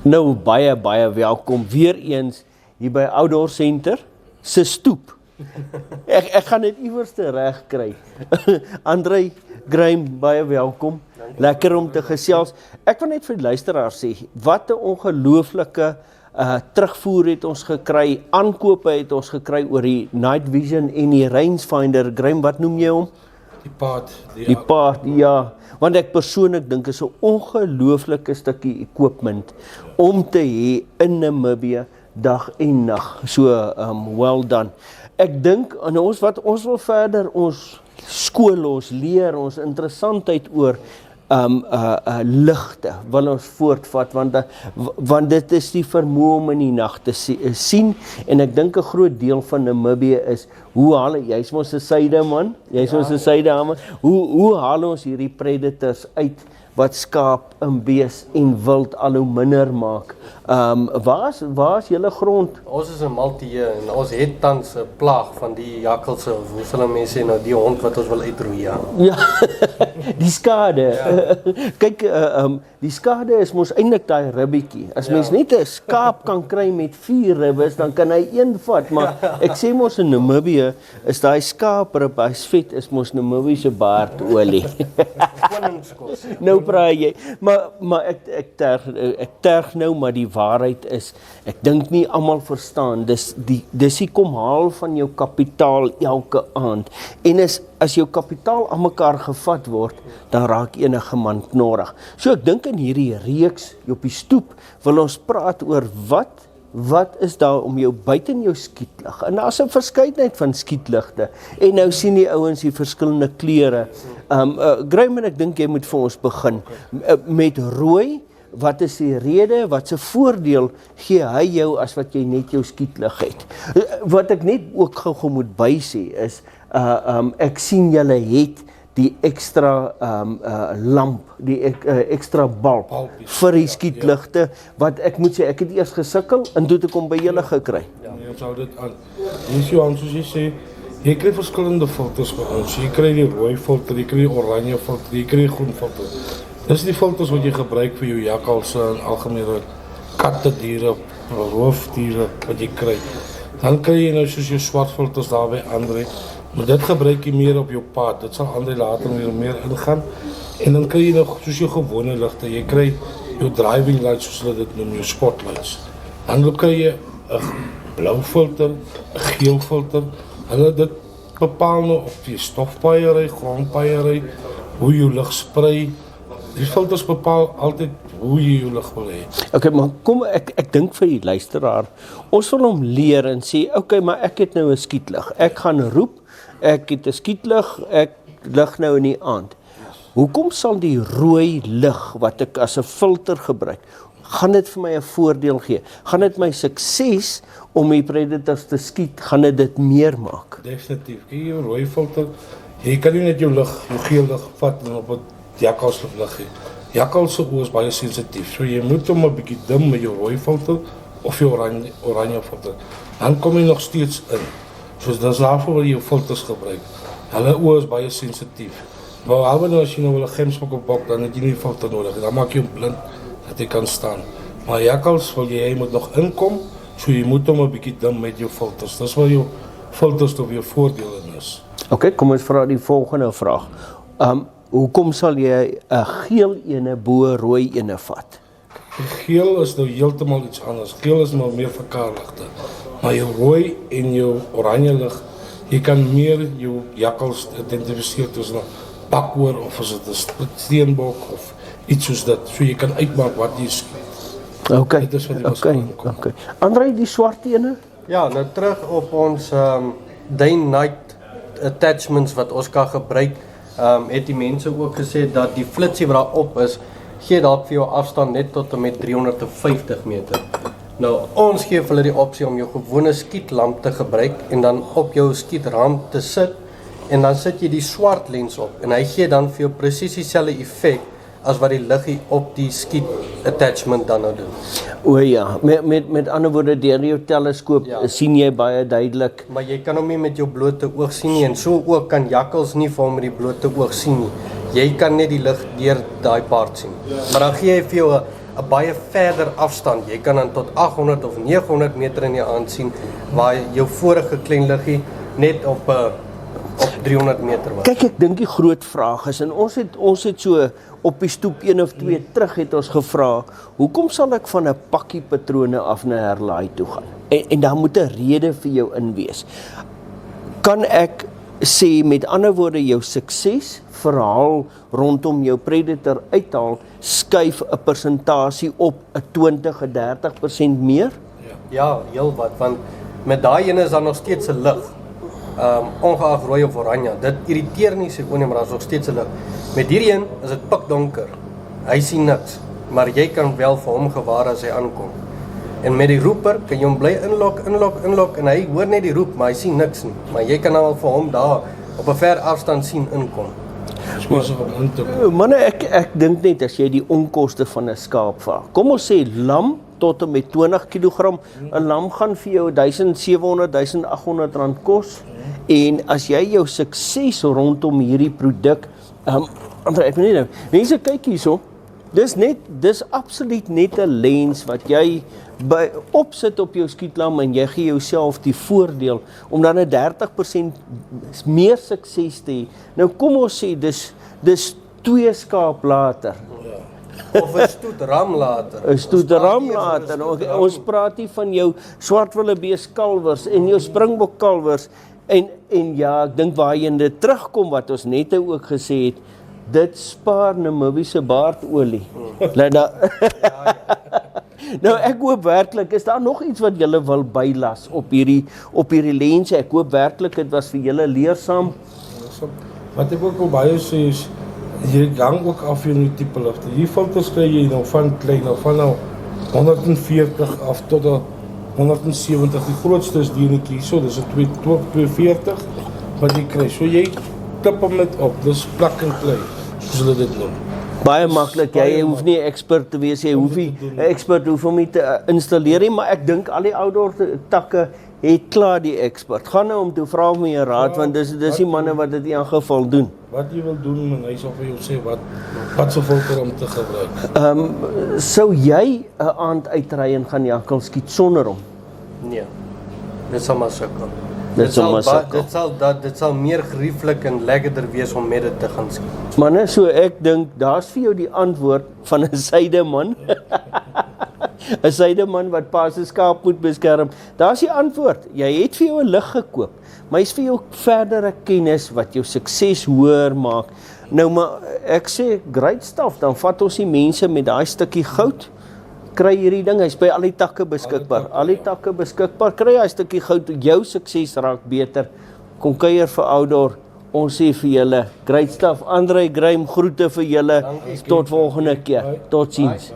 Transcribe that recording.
Nou baie welkom weer eens hier by Outdoor Center se stoep. Ek gaan dit iewers reg kry. André, Graeme, baie welkom. Lekker om te gesels. Ek wil net vir die luisteraars sê, wat 'n ongelooflike terugvoer het ons gekry, aankope het ons gekry oor die Night Vision en die Rangefinder. Graeme, wat noem jy hom? Die paard, ja. Want ek persoonlik dink is 'n ongelooflike stukkie equipment om te hê in Namibië dag en nag. So, well done. Ek dink, en ons wil verder ons skool, ons leer, ons interessantheid oor ligte wil ons voortvat, want dit is die vermoë om in die nag te sien, en ek dink 'n groot deel van Namibië is, hoe haal jy's mos 'n suideman, hoe haal ons hierdie predators uit, wat skaap en bees en wild al hoe minder maak. Waar is julle grond? Ons is in Maltee en ons het tans 'n plaag van die jakkals, hoe sal mense sê nou, die hond wat ons wil uitroei. Ja, die skade. Kyk, die skade is mos eintlik daai ribbetjie. As mens net 'n skaap kan kry met 4 ribbes, dan kan hy een vat, maar ek sê mos in Namibië is daai skaaprib, hy's vet, is mos Namibië se baardolie. Nou praat jy, maar ek terg nou, maar die waarheid is, ek dink nie almal verstaan, dis die kom haal van jou kapitaal elke aand, en as jou kapitaal aan mekaar gevat word, dan raak enige man knorrig. So ek dink in hierdie reeks, op die stoep, wil ons praat oor wat is daar om jou buite in jou skietlig, en daar's 'n verskeidenheid van skietligte, en nou sien die ouens die verskillende kleure. Graeme, ek dink jy moet vir ons begin, met rooi. Wat is die rede, wat se voordeel gee hy jou as wat jy net jou skietlig het? Wat ek net ook gou moet bysê is, ek sien julle het die ekstra lamp, die ekstra balk vir die skietligte, wat ek moet sê, ek het eers gesukkel, en toe het ek hom by julle gekry. Ja, ons hou dit aan. Dis Johan, soos jy sê, jy kry verskillende filters by ons. Jy kry die rooi filter, jy kry die oranje filter, jy kry die groen filter. Dis die filters wat jy gebruik vir jou jakkalse en algemene katte, diere, roofdiere wat jy kry. Dan kry jy nou soos jou swart filters daar by André, maar dit gebruik jy meer op jou pad. Dit sal André later weer meer ingaan. En dan kry jy nou soos jou gewone ligte. Jy kry jou driving lights, soos hulle dit noem, jou spotlights. Dan kry jy 'n blou filter, 'n geel filter. Hulle dit bepaal nou of jy stofpaaie ry, grondpaaie ry, hoe jou lig sprei. Die filters bepaal altyd hoe jy jou lig wil hê. Okay, maar kom, ek dink vir die luisteraar, ons wil hom leer en sê, okay, maar ek het nou 'n skietlig. Ek gaan roep, ek het 'n skietlig, ek lig nou in die aand. Hoekom sal die rooi lig wat ek as 'n filter gebruik, gaan dit vir my 'n voordeel gee? Gaan dit my sukses om die predators te skiet, gaan dit meer maak? Definitief. Kyk, jou rooi filter, jy kan nie net jou lig, jou geel lig vat en op 'n jakkals lig hê. Jakkals se oë is baie sensitief, so jy moet hom 'n bietjie dim met jou rooi filter of jou oranje filter. Dan kom jy nog steeds in. So dis daarvoor wil jy jou filters gebruik. Hulle oë is baie sensitief. Behalwe nou as jy nou wil 'n gemsbok, dan het jy nie filter nodig. Dan maak jy hom blind dat hy kan staan. Maar jakkals wil jy moet nog inkom, so jy moet hom 'n bietjie dim met jou filters. Dis waar jou filters tot jou voordeel in is. Okay, kom ons vra die volgende vraag. Hoekom sal jy 'n geel ene bo rooi ene vat? Die geel is nou heeltemal iets anders. Geel is maar meer vir kaarligte. Maar jou rooi en jou oranje lig, jy kan meer jou jakkals identifiseer tussen 'n bakhoor of as dit 'n steenbok of iets soos dit. So jy kan uitmaak wat jy skiet. Okay. Okay. André, die swart ene? Ja, nou terug op ons day night attachments wat ons kan gebruik. Het die mense ook gesê dat die flitsie wat daar op is, gee dalk vir jou afstand net tot en met 350 meter. Nou, ons gee vir hulle die opsie om jou gewone skietlamp te gebruik en dan op jou skietrand te sit, en dan sit jy die swart lens op, en hy gee dan vir jou presies dieselfde effek as wat die liggie op die skiet attachment dan nou doen. O ja, met ander woorde, deur jou teleskoop sien jy baie duidelik. Maar jy kan hom nie met jou blote oog sien nie, en so ook kan jakkals nie vir hom met die blote oog sien nie. Jy kan net die lig deur daai part sien. Maar dan gee hy vir jou 'n baie verder afstand. Jy kan dan tot 800 of 900 meter in die aand sien waar jou vorige kleinliggie net op 300 meter was. Kyk, ek dink die groot vraag is, en ons het so op die stoep 1 of 2 terug het ons gevra, hoekom sal ek van 'n pakkie patrone af na herlaai toe gaan? En daar moet 'n rede vir jou in wees. Kan ek sê, met ander woorde, jou suksesverhaal rondom jou Predator uithaal, skuif 'n persentasie op 'n 20-30% meer? Ja, heel wat, want met daai ene is daar nog steeds 'n lig. Ongeag rooi of oranje, dit irriteer nie sy oë nie, maar daar is nog steeds 'n lig. Met hierdie een is dit pikdonker. Hy sien niks, maar jy kan wel vir hom gewaar as hy aankom. En met die roeper kan jy hom bly inlok en hy hoor net die roep, maar hy sien niks nie. Maar jy kan nou vir hom daar op 'n ver afstand sien inkom. Manne, ek dink net as jy die onkoste van 'n skaap vat. Kom ons sê lam tot en met 20 kg. 'n Lam gaan vir jou 1700, 1800 rand kos. En as jy jou sukses rondom hierdie produk, Andre, ek weet nie nou. Mense kyk hierso. Dis absoluut net 'n lens wat jy opsit op jou skietlam en jy gee jouself die voordeel om dan 'n 30% meer sukses te hê. Nou kom ons sê dis 2 skaap later. Of 'n stoetram later. 'n Stoetram later. Ons praat hier van jou swartwillebees kalwers en jou springbok kalwers en ja, ek dink waarheen dit terugkom wat ons net ook gesê het, dit spaar Namibië se baardolie. Nou ek hoop werklik, is daar nog iets wat julle wil bylas op hierdie lense? Ek hoop werklik dit was vir julle leersaam. Wat ek ook al baie sê is, jy hang ook af van die tipe ligte. Hier filters kry jy nou van klein, van 140 af tot 170. Die grootste is die enetjie hierso, dis 'n 240 wat jy kry. So jy klip hom net op, dis plak en play, soos hulle dit noem. Baie maklik, jy hoef nie 'n expert te wees, jy hoef nie 'n expert hoef hom nie te installeer nie, maar ek dink al die outdoor takke het klaar die expert. Gaan nou om toe vra om jy raad, want dis die manne wat dit in geval doen. Wat jy wil doen, en hy sal vir jou sê wat se filter om te gebruik. Sou jy 'n aand uitry en gaan jakkal skiet sonder hom? Nee. Dit sal maar sukkel. Dit sal meer gerieflik en lekkerder wees om met dit te gaan skiet. Manne, so ek dink daar's vir jou die antwoord van 'n sydeman. 'n Sydeman wat pa se skaap moet beskerm. Daar's die antwoord. Jy het vir jou 'n lig gekoop, maar hy's vir jou verdere kennis wat jou sukses hoër maak. Nou maar ek sê great stuff, dan vat ons die mense met daai stukkie goud. Kry hierdie ding, hy's by al die takke beskikbaar. Al die takke beskikbaar. Kry hy 'n stukkie goud, jou sukses raak beter. Kom kuier vir outdoor. Ons sê vir julle, great stuff. Andre Graham groete vir julle. Tot volgende keer. Totsiens.